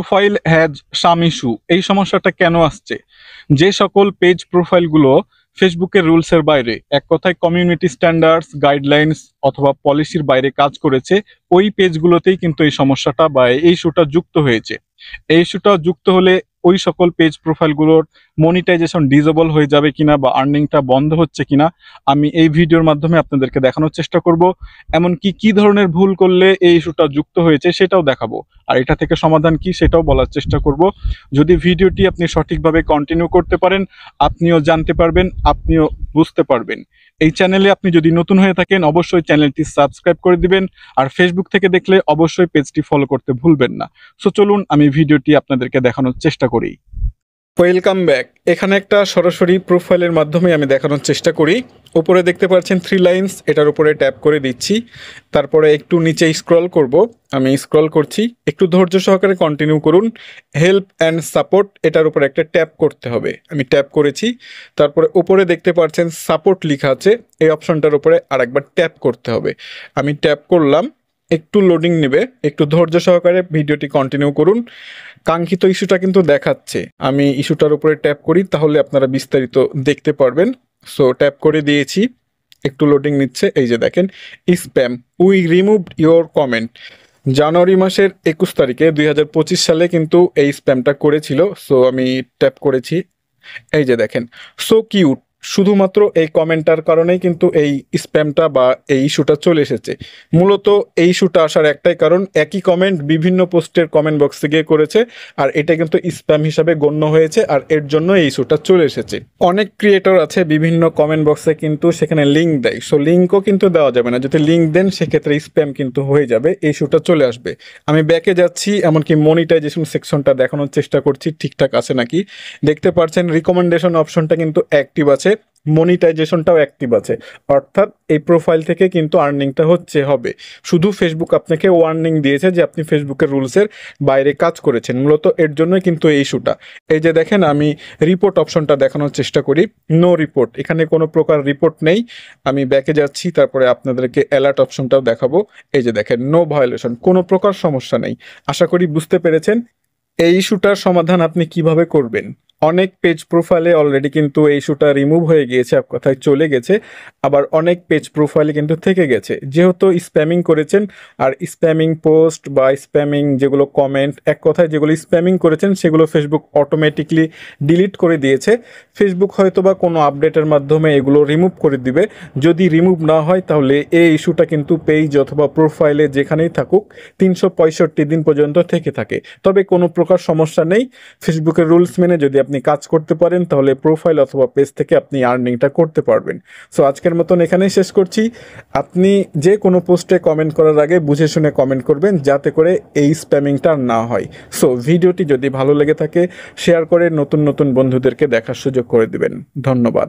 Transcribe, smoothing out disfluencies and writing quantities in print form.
Profile has some issue, এই সমস্যাটা কেন আসছে? যে সকল পেজ প্রোফাইলগুলো ফেসবুকের রুলসের বাইরে, এক কথায় কমিউনিটি স্ট্যান্ডার্ডস, গাইডলাইন্স অথবা পলিসির বাইরে কাজ করেছে, ওই পেজগুলোতেই কিন্তু এই সমস্যাটা বা এই ইস্যুটা যুক্ত হয়েছে। এই ইস্যুটা যুক্ত হলে ওই সকল পেজ প্রোফাইলগুলোর মনিটাইজেশন ডিজেবল হয়ে যাবে কিনা বা আর্নিংটা বন্ধ হচ্ছে কিনা আমি এই ভিডিওর মাধ্যমে আপনাদেরকে দেখানোর চেষ্টা করব। এমনকি কি ধরনের ভুল করলে এই ইস্যুটা যুক্ত হয়েছে সেটাও দেখাবো, আর এটা থেকে সমাধান কি সেটাও বলার চেষ্টা করব। যদি ভিডিওটি আপনি সঠিকভাবে কন্টিনিউ করতে পারেন, আপনিও জানতে পারবেন, আপনিও বুঝতে পারবেন। এই চ্যানেলে আপনি যদি নতুন হয়ে থাকেন অবশ্যই চ্যানেলটি সাবস্ক্রাইব করে দিবেন, আর ফেসবুক থেকে দেখলে অবশ্যই পেজটি ফলো করতে ভুলবেন না। সো চলুন আমি ভিডিওটি আপনাদেরকে দেখানোর চেষ্টা করি। Welcome back. এখানে একটা সরাসরি প্রোফাইলের মাধ্যমে আমি দেখানোর চেষ্টা করি। উপরে দেখতে পাচ্ছেন 3 লাইনস, এটার উপরে ট্যাপ করে দিচ্ছি। তারপরে একটু নিচে স্ক্রল করব, আমি স্ক্রল করছি, একটু ধৈর্য সহকারে কন্টিনিউ করুন। হেল্প অ্যান্ড সাপোর্ট, এটার উপরে একটা ট্যাপ করতে হবে, আমি ট্যাপ করেছি। তারপরে উপরে দেখতে পাচ্ছেন সাপোর্ট লেখা আছে, এই অপশনটার উপরে আরেকবার ট্যাপ করতে হবে, আমি ট্যাপ করলাম। একটু লোডিং নেবে, একটু ধৈর্য সহকারে ভিডিওটি কন্টিনিউ করুন। কাঙ্ক্ষিত ইস্যুটা কিন্তু দেখাচ্ছে, আমি ইস্যুটার উপরে ট্যাপ করি, তাহলে আপনারা বিস্তারিত দেখতে পারবেন। সো ট্যাপ করে দিয়েছি, একটু লোডিং নিচ্ছে। এই যে দেখেন, spam, we removed your comment. জানুয়ারি মাসের 21 তারিখে 2025 সালে কিন্তু এই স্প্যামটা করেছিল। সো আমি ট্যাপ করেছি, এই যে দেখেন, সো কিউট। শুধুমাত্র এই কমেন্টটার কারণেই কিন্তু এই স্প্যামটা বা এই ইস্যুটা চলে এসেছে। মূলত এই ইস্যুটা আসার একটাই কারণ, একই কমেন্ট বিভিন্ন পোস্টের কমেন্ট বক্সে গিয়ে করেছে, আর এটা কিন্তু স্প্যাম হিসাবে গণ্য হয়েছে, আর এর জন্য এই ইস্যুটা চলে এসেছে। অনেক ক্রিয়েটর আছে বিভিন্ন কমেন্ট বক্সে কিন্তু সেখানে লিঙ্ক দেয়, সো লিঙ্কও কিন্তু দেওয়া যাবে না। যদি লিঙ্ক দেন সেক্ষেত্রে স্প্যাম কিন্তু হয়ে যাবে, এই ইস্যুটা চলে আসবে। আমি ব্যাকে যাচ্ছি, এমনকি মনিটাইজেশন সেকশনটা দেখানোর চেষ্টা করছি ঠিকঠাক আছে নাকি। দেখতে পাচ্ছেন রিকমেন্ডেশন অপশনটা কিন্তু অ্যাক্টিভ আছে, মনিটাইজেশনটাও অ্যাক্টিভ আছে, অর্থাৎ এই প্রোফাইল থেকে কিন্তু আর্নিংটা হবে। শুধু ফেসবুক আপনাকে ওয়ার্নিং দিয়েছে যে আপনি ফেসবুকের রুলসের বাইরে কাজ করেছেন, মূলত এর জন্যই কিন্তু এই ইস্যুটা। এই যে দেখেন, আমি রিপোর্ট অপশনটা দেখানোর চেষ্টা করি, নো রিপোর্ট, এখানে কোনো প্রকার রিপোর্ট নেই। আমি ব্যাকে যাচ্ছি, তারপরে আপনাদেরকে অ্যালার্ট অপশনটাও দেখাবো। এই যে দেখেন, নো ভায়োলেশন, কোনো প্রকার সমস্যা নেই। আশা করি বুঝতে পেরেছেন এই ইস্যুটার সমাধান আপনি কিভাবে করবেন। অনেক পেজ প্রোফাইলে অলরেডি কিন্তু এই ইস্যুটা রিমুভ হয়ে গিয়েছে, এক কথায় চলে গেছে। আবার অনেক পেজ প্রোফাইলে কিন্তু থেকে গেছে, যেহেতু স্প্যামিং করেছেন। আর স্প্যামিং পোস্ট বা স্প্যামিং যেগুলো কমেন্ট, এক কথায় যেগুলো স্প্যামিং করেছেন সেগুলো ফেসবুক অটোমেটিকলি ডিলিট করে দিয়েছে। ফেসবুক হয়তো বা কোনো আপডেটের মাধ্যমে এগুলো রিমুভ করে দিবে। যদি রিমুভ না হয় তাহলে এই ইস্যুটা কিন্তু পেজ অথবা প্রোফাইলে যেখানেই থাকুক 365 দিন পর্যন্ত থেকে থাকে। তবে কোনো প্রকার সমস্যা নেই, ফেসবুকের রুলস মেনে যদি আপনি কাজ করতে পারেন তাহলে প্রোফাইল অথবা পেজ থেকে আপনি আর্নিংটা করতে পারবেন। সো আজকের মতন এখানেই শেষ করছি। আপনি যে কোনো পোস্টে কমেন্ট করার আগে বুঝে শুনে কমেন্ট করবেন, যাতে করে এই স্প্যামিংটা না হয়। সো ভিডিওটি যদি ভালো লেগে থাকে শেয়ার করে নতুন নতুন বন্ধুদেরকে দেখার সুযোগ করে দিবেন। ধন্যবাদ।